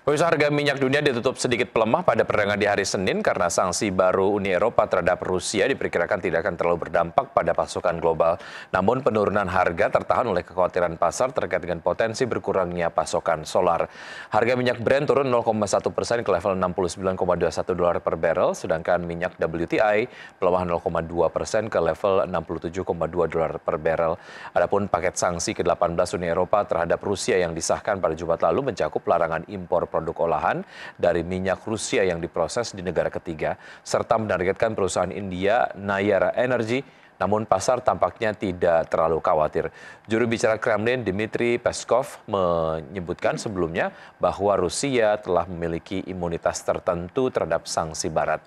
Pemirsa, harga minyak dunia ditutup sedikit pelemah pada perdagangan di hari Senin karena sanksi baru Uni Eropa terhadap Rusia diperkirakan tidak akan terlalu berdampak pada pasokan global. Namun penurunan harga tertahan oleh kekhawatiran pasar terkait dengan potensi berkurangnya pasokan solar. Harga minyak Brent turun 0,1% ke level 69,21 dolar per barrel, sedangkan minyak WTI melemah 0,2% ke level 67,2 dolar per barrel. Adapun paket sanksi ke-18 Uni Eropa terhadap Rusia yang disahkan pada Jumat lalu mencakup larangan impor produk olahan dari minyak Rusia yang diproses di negara ketiga, serta menargetkan perusahaan India Nayara Energy, namun pasar tampaknya tidak terlalu khawatir. Juru bicara Kremlin Dmitry Peskov menyebutkan sebelumnya bahwa Rusia telah memiliki imunitas tertentu terhadap sanksi Barat.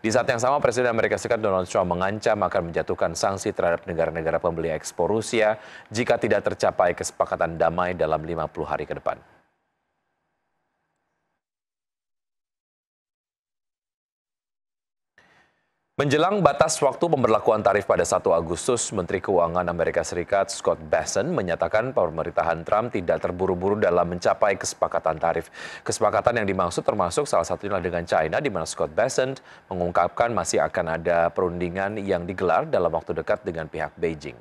Di saat yang sama, Presiden Amerika Serikat Donald Trump mengancam akan menjatuhkan sanksi terhadap negara-negara pembeli ekspor Rusia jika tidak tercapai kesepakatan damai dalam 50 hari ke depan. Menjelang batas waktu pemberlakuan tarif pada 1 Agustus, Menteri Keuangan Amerika Serikat Scott Bessent menyatakan pemerintahan Trump tidak terburu-buru dalam mencapai kesepakatan tarif. Kesepakatan yang dimaksud termasuk salah satunya dengan China, di mana Scott Bessent mengungkapkan masih akan ada perundingan yang digelar dalam waktu dekat dengan pihak Beijing.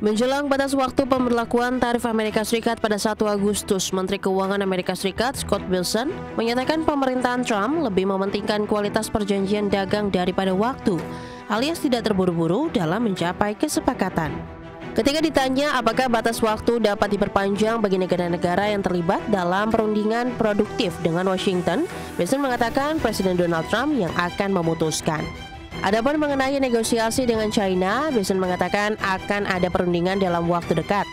Menjelang batas waktu pemberlakuan tarif Amerika Serikat pada 1 Agustus, Menteri Keuangan Amerika Serikat Scott Bessent menyatakan pemerintahan Trump lebih mementingkan kualitas perjanjian dagang daripada waktu, alias tidak terburu-buru dalam mencapai kesepakatan. Ketika ditanya apakah batas waktu dapat diperpanjang bagi negara-negara yang terlibat dalam perundingan produktif dengan Washington, Bessent mengatakan Presiden Donald Trump yang akan memutuskan. Adapun mengenai negosiasi dengan China, Bessent mengatakan akan ada perundingan dalam waktu dekat.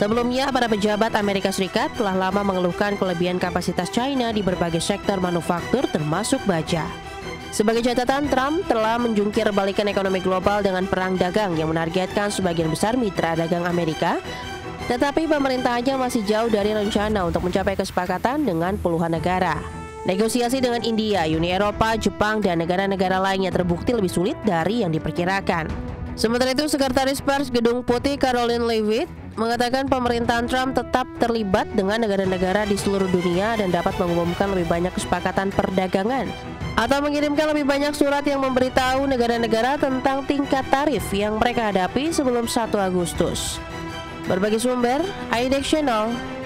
Sebelumnya, para pejabat Amerika Serikat telah lama mengeluhkan kelebihan kapasitas China di berbagai sektor manufaktur termasuk baja. Sebagai catatan, Trump telah menjungkir balikan ekonomi global dengan perang dagang yang menargetkan sebagian besar mitra dagang Amerika, tetapi pemerintahannya masih jauh dari rencana untuk mencapai kesepakatan dengan puluhan negara. Negosiasi dengan India, Uni Eropa, Jepang, dan negara-negara lainnya terbukti lebih sulit dari yang diperkirakan. Sementara itu, Sekretaris Pers Gedung Putih Caroline Leavitt mengatakan pemerintahan Trump tetap terlibat dengan negara-negara di seluruh dunia dan dapat mengumumkan lebih banyak kesepakatan perdagangan atau mengirimkan lebih banyak surat yang memberitahu negara-negara tentang tingkat tarif yang mereka hadapi sebelum 1 Agustus. Berbagai sumber, IDX Channel.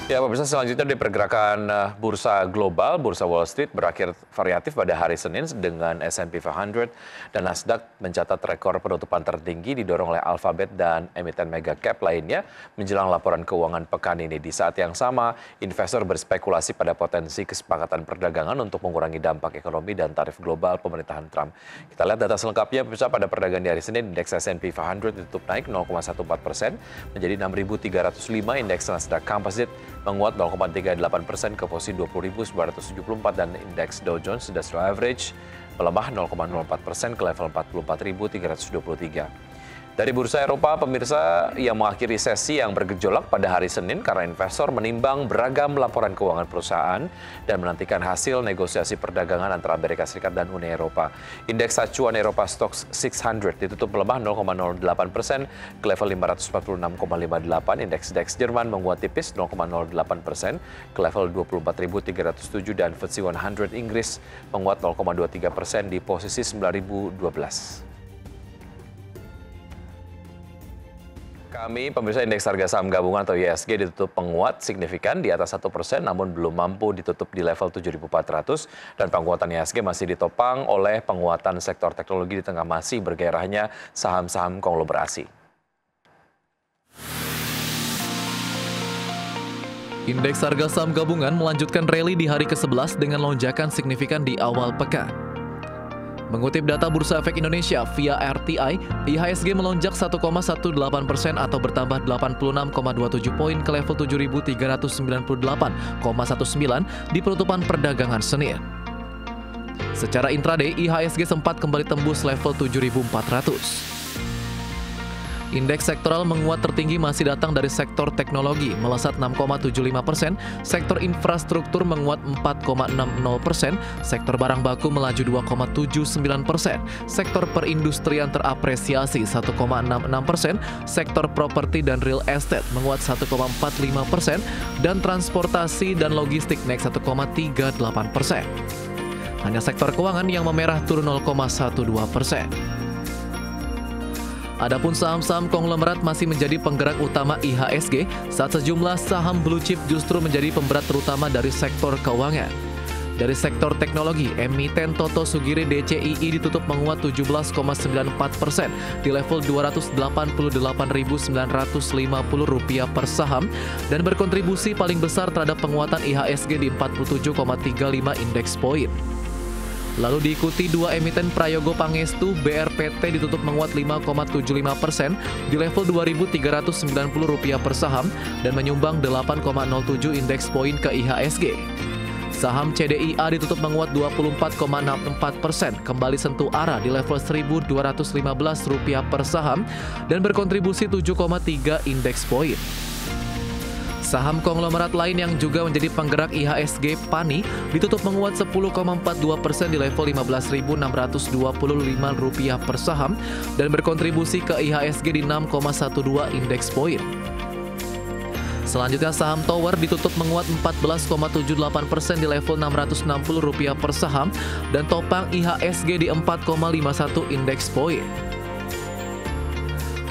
Ya, pemirsa, selanjutnya di pergerakan bursa global, bursa Wall Street berakhir variatif pada hari Senin dengan S&P 500 dan Nasdaq mencatat rekor penutupan tertinggi didorong oleh Alphabet dan emiten mega cap lainnya menjelang laporan keuangan pekan ini. Di saat yang sama, investor berspekulasi pada potensi kesepakatan perdagangan untuk mengurangi dampak ekonomi dan tarif global pemerintahan Trump. Kita lihat data selengkapnya, pemirsa. Pada perdagangan di hari Senin, indeks S&P 500 ditutup naik 0,14% menjadi 6.305, indeks Nasdaq Composite menguat 0,38% ke posisi 20.974 dan indeks Dow Jones Industrial Average melemah 0,04% ke level 44.323. Dari bursa Eropa, pemirsa, yang mengakhiri sesi yang bergejolak pada hari Senin karena investor menimbang beragam laporan keuangan perusahaan dan menantikan hasil negosiasi perdagangan antara Amerika Serikat dan Uni Eropa. Indeks acuan Eropa Stoxx 600 ditutup melemah 0,08% ke level 546,58. Indeks DAX Jerman menguat tipis 0,08% ke level 24.307 dan FTSE 100 Inggris menguat 0,23% di posisi 9.012. Pemirsa, indeks harga saham gabungan atau IHSG ditutup menguat signifikan di atas 1%, namun belum mampu ditutup di level 7.400 dan penguatan IHSG masih ditopang oleh penguatan sektor teknologi di tengah masih bergairahnya saham-saham konglomerasi. Indeks harga saham gabungan melanjutkan rally di hari ke-11 dengan lonjakan signifikan di awal pekan. Mengutip data Bursa Efek Indonesia via RTI, IHSG melonjak 1,18% atau bertambah 86,27 poin ke level 7.398,19 di penutupan perdagangan Senin. Secara intraday, IHSG sempat kembali tembus level 7.400. Indeks sektoral menguat tertinggi masih datang dari sektor teknologi, melesat 6,75%, sektor infrastruktur menguat 4,60%, sektor barang baku melaju 2,79%, sektor perindustrian terapresiasi 1,66%, sektor properti dan real estate menguat 1,45%, dan transportasi dan logistik naik 1,38%. Hanya sektor keuangan yang memerah turun 0,12%. Adapun saham-saham konglomerat masih menjadi penggerak utama IHSG, saat sejumlah saham blue chip justru menjadi pemberat terutama dari sektor keuangan. Dari sektor teknologi, emiten Toto Sugiri DCII ditutup menguat 17,94% di level Rp288.950 per saham dan berkontribusi paling besar terhadap penguatan IHSG di 47,35 indeks poin. Lalu diikuti dua emiten Prayogo Pangestu, BRPT ditutup menguat 5,75% di level Rp2.390 per saham dan menyumbang 8,07 indeks poin ke IHSG. Saham CDIA ditutup menguat 24,64%, kembali sentuh arah di level Rp1.215 per saham dan berkontribusi 7,3 indeks poin. Saham konglomerat lain yang juga menjadi penggerak IHSG, PANI, ditutup menguat 10,42% di level Rp5.625 per saham dan berkontribusi ke IHSG di 6,12 indeks poin. Selanjutnya saham Tower ditutup menguat 14,78% di level Rp660 per saham dan topang IHSG di 4,51 indeks poin.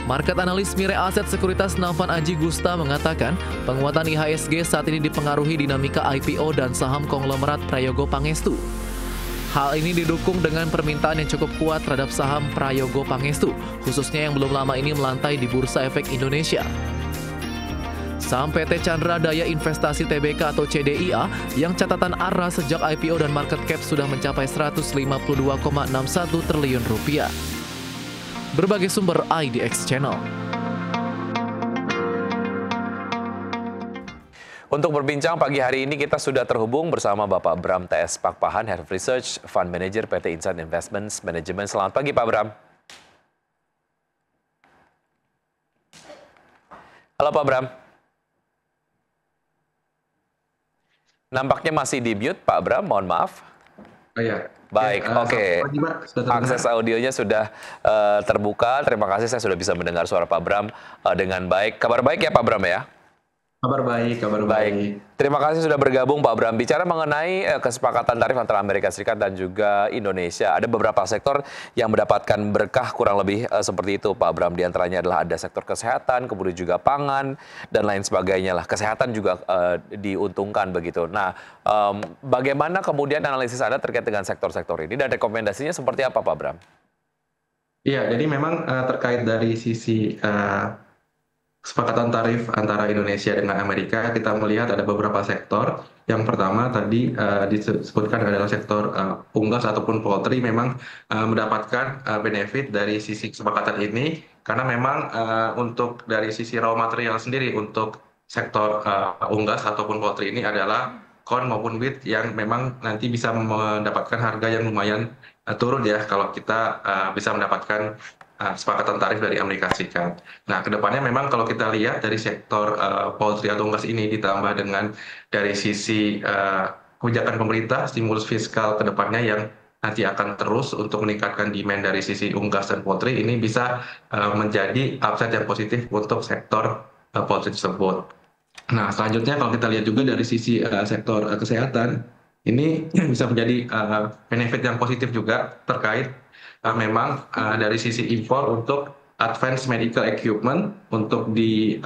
Market analis Mirae Aset Sekuritas Navan Aji Gusta mengatakan penguatan IHSG saat ini dipengaruhi dinamika IPO dan saham konglomerat Prayogo Pangestu. Hal ini didukung dengan permintaan yang cukup kuat terhadap saham Prayogo Pangestu, khususnya yang belum lama ini melantai di Bursa Efek Indonesia. Saham PT Chandra Daya Investasi Tbk atau CDIA yang catatan ARA sejak IPO dan market cap sudah mencapai Rp152,61 triliun. Berbagai sumber IDX Channel. Untuk berbincang pagi hari ini kita sudah terhubung bersama Bapak Bram TS Pakpahan, Head of Research Fund Manager PT Insight Investments Management. Selamat pagi Pak Bram. Halo Pak Bram. Nampaknya masih di mute Pak Bram, mohon maaf. Oh iya. Baik, oke. Akses audionya sudah terbuka. Terima kasih, saya sudah bisa mendengar suara Pak Bram dengan baik. Kabar baik ya Pak Bram ya? Kabar baik, kabar baik. Terima kasih sudah bergabung Pak Bram. Bicara mengenai kesepakatan tarif antara Amerika Serikat dan juga Indonesia, ada beberapa sektor yang mendapatkan berkah kurang lebih seperti itu Pak Bram. Di antaranya adalah ada sektor kesehatan, kemudian juga pangan, dan lain sebagainya lah. Kesehatan juga diuntungkan begitu. Nah, bagaimana kemudian analisis Anda terkait dengan sektor-sektor ini dan rekomendasinya seperti apa Pak Bram? Iya, jadi memang terkait dari sisi kesepakatan tarif antara Indonesia dengan Amerika, kita melihat ada beberapa sektor. Yang pertama tadi disebutkan adalah sektor unggas ataupun poultry memang mendapatkan benefit dari sisi kesepakatan ini, karena memang untuk dari sisi raw material sendiri untuk sektor unggas ataupun poultry ini adalah corn maupun wheat yang memang nanti bisa mendapatkan harga yang lumayan turun ya kalau kita bisa mendapatkan kesepakatan tarif dari Amerika Serikat. Nah, kedepannya memang kalau kita lihat dari sektor poultry atau unggas ini ditambah dengan dari sisi kebijakan pemerintah, stimulus fiskal kedepannya yang nanti akan terus untuk meningkatkan demand dari sisi unggas dan poultry, ini bisa menjadi upside yang positif untuk sektor poultry tersebut. Nah, selanjutnya kalau kita lihat juga dari sisi sektor kesehatan, ini bisa menjadi benefit yang positif juga terkait memang dari sisi impor untuk advanced medical equipment untuk di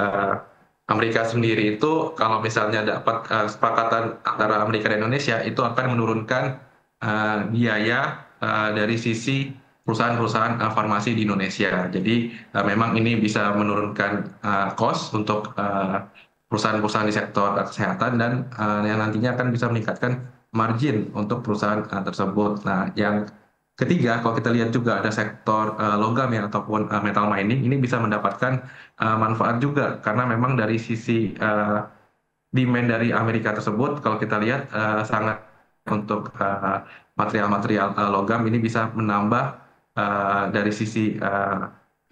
Amerika sendiri itu kalau misalnya dapat kesepakatan antara Amerika dan Indonesia itu akan menurunkan biaya dari sisi perusahaan-perusahaan farmasi di Indonesia. Jadi memang ini bisa menurunkan cost untuk perusahaan-perusahaan di sektor kesehatan dan yang nantinya akan bisa meningkatkan margin untuk perusahaan tersebut. Nah, yang ketiga, kalau kita lihat juga ada sektor logam ya ataupun metal mining, ini bisa mendapatkan manfaat juga karena memang dari sisi demand dari Amerika tersebut, kalau kita lihat sangat untuk material-material logam ini bisa menambah dari sisi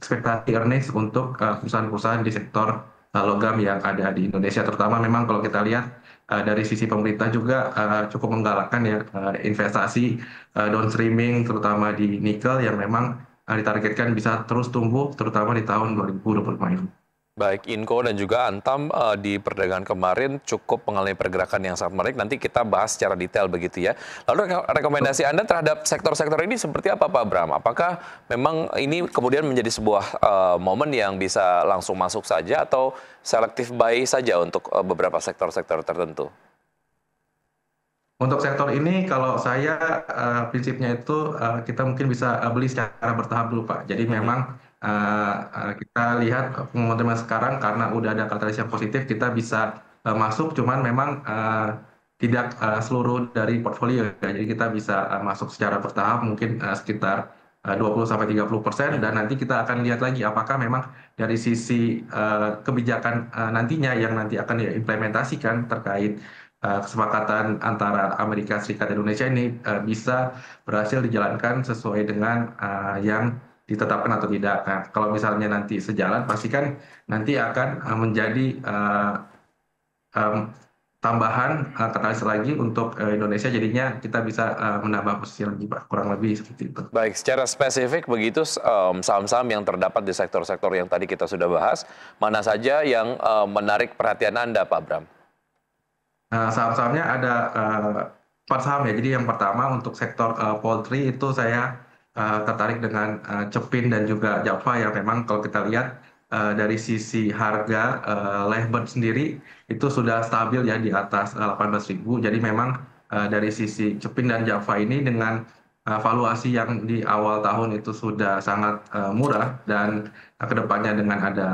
ekspektasi earnings untuk perusahaan-perusahaan di sektor logam yang ada di Indonesia. Terutama memang kalau kita lihat dari sisi pemerintah juga cukup menggalakkan ya investasi downstreaming terutama di nikel yang memang ditargetkan bisa terus tumbuh terutama di tahun 2025 ini. Baik Inco dan juga Antam di perdagangan kemarin cukup mengalami pergerakan yang sangat menarik. Nanti kita bahas secara detail begitu ya. Lalu rekomendasi Anda terhadap sektor-sektor ini seperti apa Pak Bram? Apakah memang ini kemudian menjadi sebuah momen yang bisa langsung masuk saja atau selektif buy saja untuk beberapa sektor-sektor tertentu? Untuk sektor ini kalau saya prinsipnya itu kita mungkin bisa beli secara bertahap dulu Pak. Jadi memang kita lihat momentum sekarang karena udah ada katalis yang positif kita bisa masuk, cuman memang tidak seluruh dari portfolio ya. Jadi kita bisa masuk secara bertahap mungkin sekitar 20-30% dan nanti kita akan lihat lagi apakah memang dari sisi kebijakan nantinya yang nanti akan diimplementasikan terkait kesepakatan antara Amerika Serikat dan Indonesia ini bisa berhasil dijalankan sesuai dengan yang ditetapkan atau tidak. Nah, kalau misalnya nanti sejalan, pastikan nanti akan menjadi tambahan katalis lagi untuk Indonesia, jadinya kita bisa menambah posisi lagi, Pak. Kurang lebih seperti itu. Baik, secara spesifik begitu saham-saham yang terdapat di sektor-sektor yang tadi kita sudah bahas, mana saja yang menarik perhatian Anda, Pak Bram? Saham-sahamnya ada 4 saham ya. Jadi yang pertama untuk sektor poultry itu saya tertarik dengan Cepin dan juga Java yang memang kalau kita lihat dari sisi harga livebird sendiri itu sudah stabil ya di atas 18.000. Jadi memang dari sisi Cepin dan Java ini dengan valuasi yang di awal tahun itu sudah sangat murah dan kedepannya dengan ada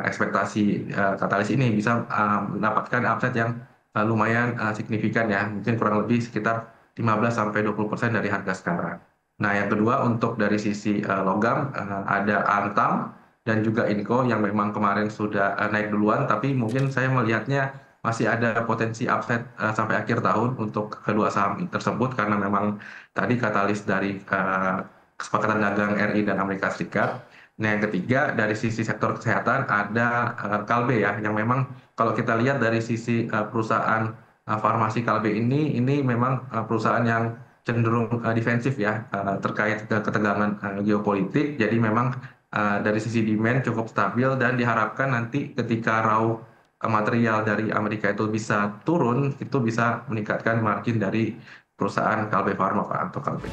ekspektasi katalis ini bisa mendapatkan upside yang lumayan signifikan ya, mungkin kurang lebih sekitar 15-20% dari harga sekarang. Nah, yang kedua untuk dari sisi logam ada Antam dan juga Inco yang memang kemarin sudah naik duluan, tapi mungkin saya melihatnya masih ada potensi upside sampai akhir tahun untuk kedua saham tersebut karena memang tadi katalis dari kesepakatan dagang RI dan Amerika Serikat. Nah, yang ketiga dari sisi sektor kesehatan ada Kalbe ya, yang memang kalau kita lihat dari sisi perusahaan farmasi Kalbe ini memang perusahaan yang cenderung defensif ya terkait ketegangan geopolitik. Jadi memang dari sisi demand cukup stabil dan diharapkan nanti ketika raw material dari Amerika itu bisa turun, itu bisa meningkatkan margin dari perusahaan Kalbe Pharma Pak, atau Kalbe.